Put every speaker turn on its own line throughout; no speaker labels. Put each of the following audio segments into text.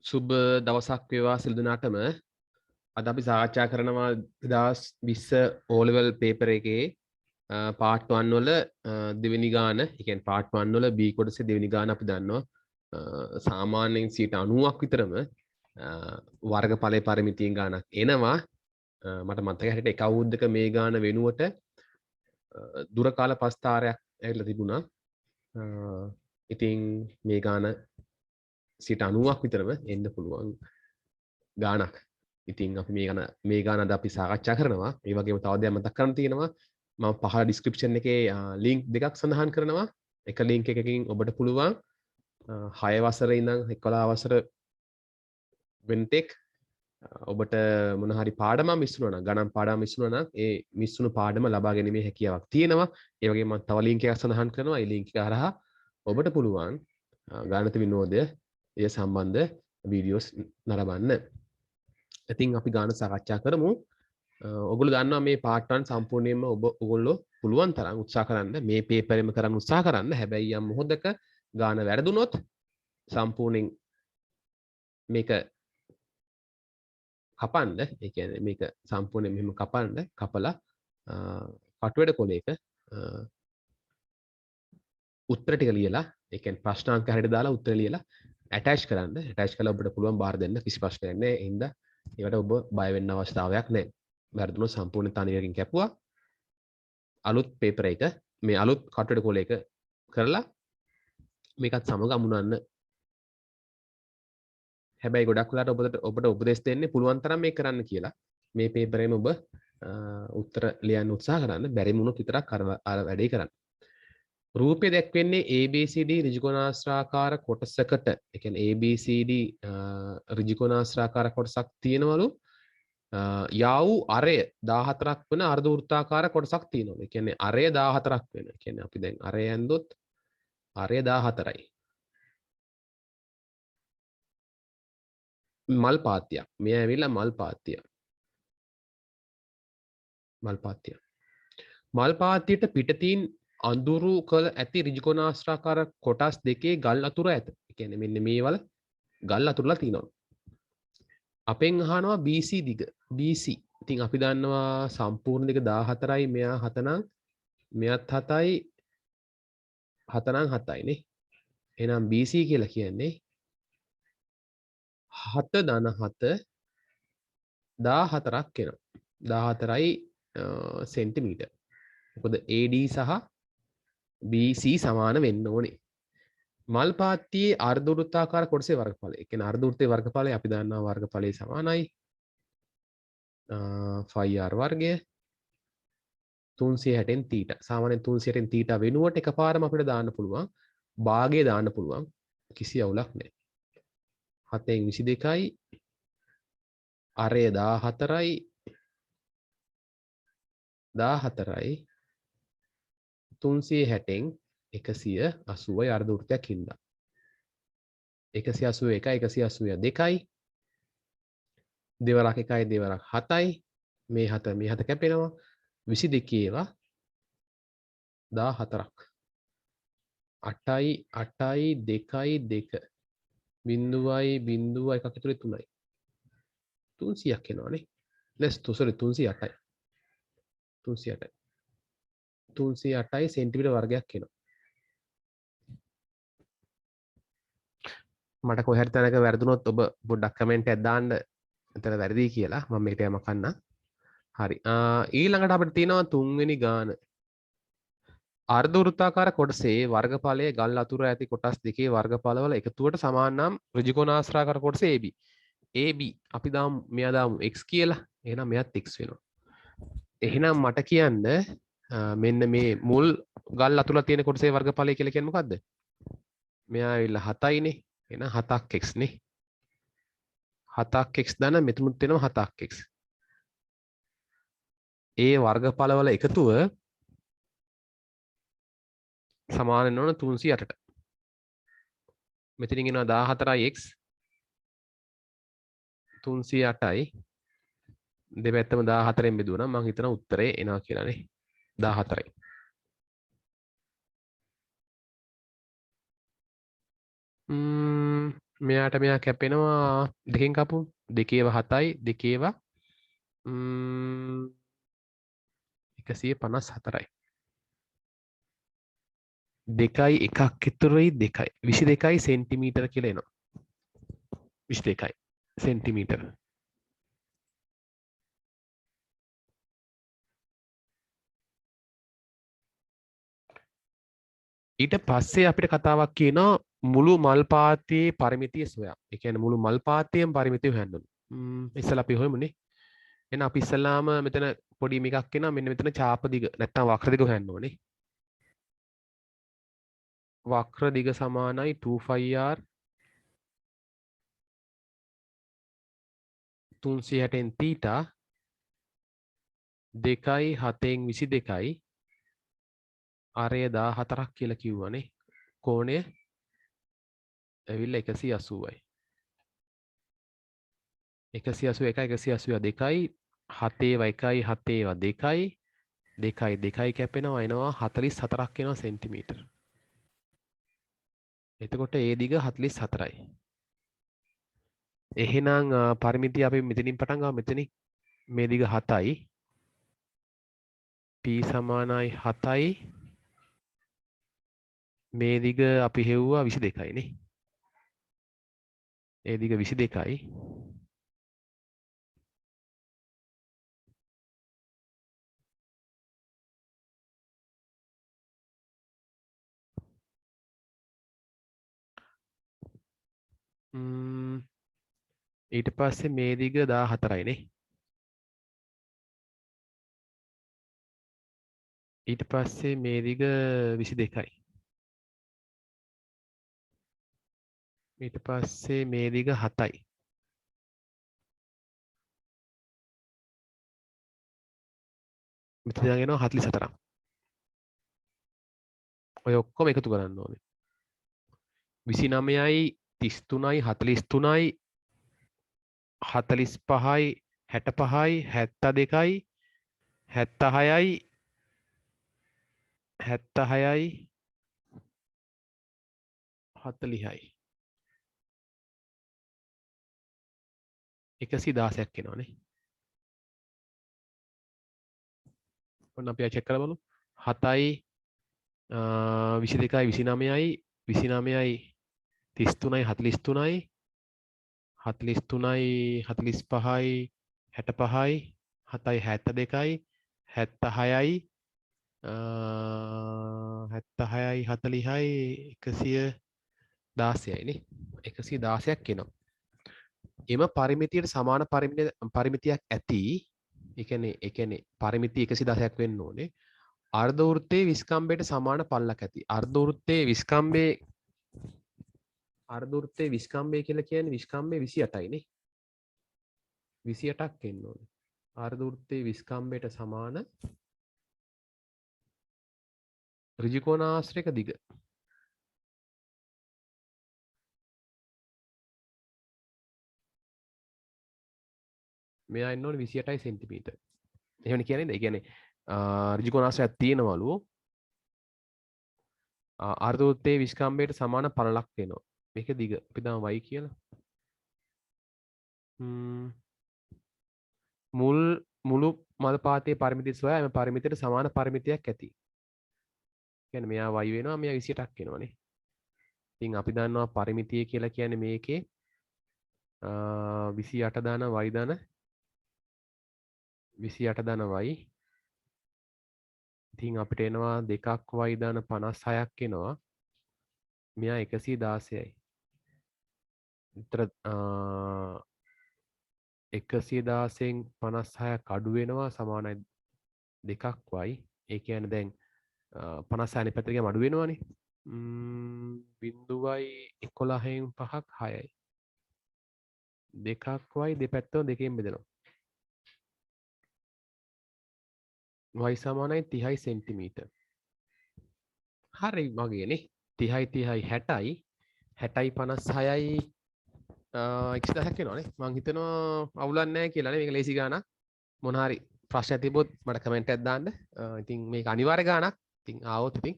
සුබ දවසක් වේවා සියලු දෙනාටම. අද අපි සාකච්ඡා කරනවා 2020 O level paper එකේ part 1 වල දෙවෙනි ගාන, ඒ කියන්නේ part 1 වල B කොටසේ දෙවෙනි ගාන අපි දන්නවා. සාමාන්‍යයෙන් 90ක් විතරම වර්ගඵලයේ පරිමිතියෙන් ගානක් එනවා. මට මතක හැටියට එක අවුරුද්දක මේ ගාන වෙනුවට දුර කාල ප්‍රස්ථාරයක් ඇවිල්ලා තිබුණා. ඉතින් මේ ගාන 90ක් විතරම එන්න පුළුවන් ගානක්. ඉතින් අපි මේ ගාන අද අපි සාකච්ඡා කරනවා. ඒ වගේම තව දෙයක් මතක් කරන්න තියෙනවා. මම පහළ ඩිස්ක්‍රිප්ෂන් එකේ link දෙකක් සඳහන් කරනවා. එක link එකකින් ඔබට පුළුවන් 6 වසරේ ඉඳන් 11 වසර වෙනතෙක් ඔබට මොන හරි පාඩමක් මිස් වුණා නම්, ගණන් පාඩමක් මිස් වුණා නම් ඒ මිස් වුණු පාඩම ලබා ගැනීමේ හැකියාවක් තියෙනවා. ඒ වගේම මම තව link එකක් සඳහන් කරනවා. ඒ link එක හරහා ඔබට පුළුවන් ගණිත විනෝදය ඒ සම්බන්ධ වීඩියෝස් නරඹන්න. ඉතින් අපි ගාන සාකච්ඡා කරමු. ඔයගොල්ලෝ දන්නවා මේ part 1 සම්පූර්ණයෙන්ම ඔයගොල්ලෝ පුළුවන් තරම් උත්සාහ කරන්න මේ paper එකම කරන්න උත්සාහ කරන්න. හැබැයි යම් මොහොතක ගාන වැරදුනොත් සම්පූර්ණයෙන් මේක කපන්න, ඒ කියන්නේ මේක සම්පූර්ණයෙන් මෙහෙම කපලා කටුවැඩ කොලයක උත්තර ටික ලියලා, ඒ කියන්නේ ප්‍රශ්නාංක හරියට දාලා උත්තර ලියලා ඇටච් කරන්න. ඇටච් කරලා ඔබට පුළුවන් බාර දෙන්න, කිසි ප්‍රශ්නයක් නැහැ. ඒ හින්දා ඒකට ඔබ බය වෙන්න අවස්ථාවක් නැහැ. වැරදුනොත් සම්පූර්ණ තනියකින් කැපුවා. අලුත් පේපර් එක, මේ අලුත් කටුවැඩ කොලයක කරලා මේකත් සමග අමුණන්න. හැබැයි ගොඩක් වෙලාවට ඔබට උපදෙස් දෙන්නේ පුළුවන් තරම් මේක කරන්න කියලා. මේ පේපර් එකේම ඔබ උත්තර ලියන්න උත්සාහ කරන්න. බැරි වුණොත් විතරක් අර වැඩේ කරන්න. රූපය දැක්වෙන්නේ ABCD ඍජුකෝණාශ්‍රාකාර කොටසකට. ඒ කියන්නේ ABCD ඍජුකෝණාශ්‍රාකාර කොටසක් තියෙනවලු. යා වූ අරය 14ක් වෙන අර්ධ වෘත්තාකාර කොටසක් තියෙනවලු. ඒ කියන්නේ අරය 14ක් වෙන. ඒ කියන්නේ අපි දැන් අරය ඇන්දොත් අරය 14යි. මල් පාත්තියක්. මේ ඇවිල්ලා මල් පාත්තිය. මල් පාත්තියට පිටතින් අඳුරු කළ ඇති ඍජුකෝණාශ්‍රාකාර කොටස් දෙකේ ගල් අතුර ඇත. ඒ කියන්නේ මෙන්න මේවල ගල් අතුරලා තියෙනවා. අපෙන් අහනවා BC දිග. BC. ඉතින් අපි දන්නවා සම්පූර්ණ දිග 14යි, මෙයා 7 නම් මෙයත් 7යි, 7 නම් 7යි නේ. එහෙනම් BC කියලා කියන්නේ 7 ධන 7 14ක් වෙනවා. 14යි සෙන්ටිමීටර්. මොකද AD සහ BC සමාන වෙන්න ඕනේ. මල් පාත්තියේ අර්ධ වෘත්තාකාර කොටසේ වර්ගඵලය. ඒ කියන්නේ අර්ධ වෘත්තයේ වර්ගඵලය අපි දන්නවා වර්ගඵලය සමානයි ෆයි r වර්ගය 360න් θ. සාමාන්‍යයෙන් 360න් θ වෙනුවට එකපාරම අපිට දාන්න පුළුවන්. භාගය දාන්න පුළුවන්. කිසි අවුලක් නැහැ. 7න් 22යි අරය 14යි 360න් 180යි අර්ධ වෘත්තයක් හින්දා 181 182යි දෙවරක් 1යි දෙවරක් 7යි මේ 7 කැපෙනවා 22 ඒවා 14ක් 8යි 2යි 2 බිංදුවයි 1 ඇතුලේ 3යි 300ක් එනවානේ. sorry 308යි 308යි සෙන්ටිමීටර වර්ගයක් එනවා. මට කොහේ හරි තැනක වැරදුනොත් ඔබ පොඩ්ඩක් කමෙන්ට් එකක් දාන්න එතන වැරදි කියලා. මම මේකට යම කන්නම්. හරි. ඊළඟට අපිට තියෙනවා තුන්වෙනි ගාන. අර්ධ වෘත්තාකාර කොටසේ වර්ගඵලයේ ගල් අතුර ඇති කොටස් දෙකේ වර්ගඵලවල එකතුවට සමාන නම් ඍජුකෝණාශ්‍රාකාර කොටස AB. AB අපි මෙයා දාමු x කියලා. එහෙනම් මෙයාත් x වෙනවා. එහෙනම් මට කියන්න මෙන්න මේ මුල් ගල් අතුරලා තියෙන කොටසේ වර්ගඵලය කියලා කියන්නේ මොකද්ද? මෙයා ඇවිල්ලා 7යිනේ. එහෙනම් 7ක් x නේ. 7ක් x දාන මෙතනුත් වෙනවා 7ක් x. ඒ වර්ගඵලවල එකතුව සමාන වෙනවා 308ට. මෙතනින් එනවා 14යි x 308යි දෙපැත්තම 14න් බෙදුවා නම් මම හිතනවා උත්තරේ එනවා කියලානේ. 14යි. මෙයාට මෙයා කැපෙනවා දෙකෙන් කපු දෙකේව 7යි දෙකේව 154යි දෙකයි එකක් ඉතුරුයි දෙකයි 22යි සෙන්ටිමීටර කියලා එනවා 22යි සෙන්ටිමීටර ඊට පස්සේ අපිට කතාවක් කියනවා මුළු මල් පාතයේ පරිමිතිය සොයා. ඒ කියන්නේ මුළු මල් පාතයේම පරිමිතිය හොයන්න ඕනේ. ඉස්සලා අපි හොයමුනේ. එහෙනම් අපි ඉස්සලාම මෙතන පොඩි මේකක් එනවා මෙන්න මෙතන චාප දිග නැත්තම් වක්‍ර දිග හොයන්න ඕනේ. වක්‍ර දිග සමානයි 2πr 360න් තීටා 2යි 7න් 22යි අරය 14ක් කියලා කිව්වනේ. කෝණය ඇවිල්ලා 180යි. 181 182යි 7 1යි 7 2යි 2යි 2යි කැපෙනවා එනවා 44ක් එනවා සෙන්ටිමීටර. එතකොට ඒ දිග 44යි. එහෙනම් පරිමිතිය අපි මෙතනින් පටන් ගමු මෙතනින් මේ දිග 7යි p සමානයි 7යි මේ දිග අපි හෙව්වා 22යි නේ. ඒ දිග 22යි ඊට පස්සේ මේ දිග 14යි නේ. ඊට පස්සේ මේ දිග 22යි. ඊට පස්සේ මේ දිග 7යි. මෙතන යනවා 44ක්. ඔය ඔක්කොම එකතු කරන්න ඕනේ. 29යි 33යි 43යි 45යි 65යි 72යි 76යි 76යි 40යි 116ක් එනවනේ. ඔන්න අපි චෙක් කරලා බලමු. 7යි 22යි 29යි 29යි 33යි 43යි 43යි 45යි 65යි 7යි 72යි 76යි 76යි 40යි 116යි නේ. 116ක් එනවා. එම පරිමිතියට සමාන පරිමිතියක් ඇති. ඒ කියන්නේ පරිමිතිය 116ක් වෙන්න ඕනේ. අර්ධ වෘත්තයේ විස්කම්බයට සමාන පල්ලක් ඇති. අර්ධ වෘත්තයේ විස්කම්බය කියලා කියන්නේ විස්කම්බය 28යි නේ. 28ක් එන්න ඕනේ. අර්ධ වෘත්තයේ විස්කම්බයට සමාන ඍජු කෝණාශ්‍රයක දිග. මෙයා එන්න ඕනේ 28යි සෙන්ටිමීටර්. එහෙමනේ කියන්නේ නේද? ඒ කියන්නේ ඍජු කෝණාශ්‍රයක් තියෙනවලු අර්ධ වෘත්තයේ විස්කම්බයට සමාන පළලක් වෙනවා. මේක දිග. අපි දාමු y කියලා. මුළු මල් පාතයේ පරිමිතිය සොයා එම පරිමිතියට සමාන පරිමිතියක් ඇති. කියන්නේ මෙයා y වෙනවා මෙයා 28ක් වෙනවානේ. ඉතින් අපි දන්නවා පරිමිතිය කියලා කියන්නේ මේකේ 28 දාන y දාන 28 දාන y. ඉතින් අපිට එනවා 2ක් y දාන 56ක් එනවා. මෙයා 116යි. විතර 116න් 56ක් අඩු වෙනවා සමානයි 2ක් y. ඒ කියන්නේ දැන් 56 අනිත් පැත්තට ගියාම අඩු වෙනවනේ. 0.11න් 5ක් 6යි. 2ක් y දෙපැත්තම දෙකෙන් බෙදෙනවා. y සමානයි 30යි සෙන්ටිමීටර්. හරි මගේනේ. 30යි 60යි 60යි 56යි 110ක් වෙනවානේ. මං හිතනවා අවුලක් නැහැ කියලා නේ. මේක ලේසි ගානක්. මොන හරි ප්‍රශ්නයක් තිබ්බොත් මට කමෙන්ට් එකක් දාන්න. ඉතින් මේක අනිවාර්ය ගානක්. ඉතින් ආවොත් ඉතින්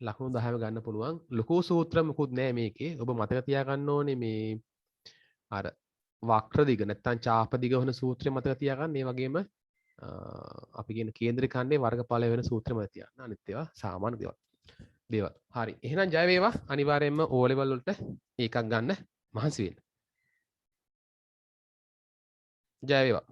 ලකුණු 10ම ගන්න පුළුවන්. ලොකු සූත්‍ර මොකුත් නැහැ මේකේ. ඔබ මතක තියාගන්න ඕනේ මේ අර වක්‍ර දිග නැත්තම් චාප දිග වෙන සූත්‍රය මතක තියාගන්න. ඒ වගේම අපි කියන කේන්ද්‍රික ඛණ්ඩේ වර්ගඵලය වෙන සූත්‍රය මතක තියාගන්න. අනිත් ඒවා සාමාන්‍ය දේවල්. හරි. එහෙනම් ජය වේවා. අනිවාර්යයෙන්ම O level වලට ඒකක් ගන්න මහන්සි වෙන්න. ජය වේවා.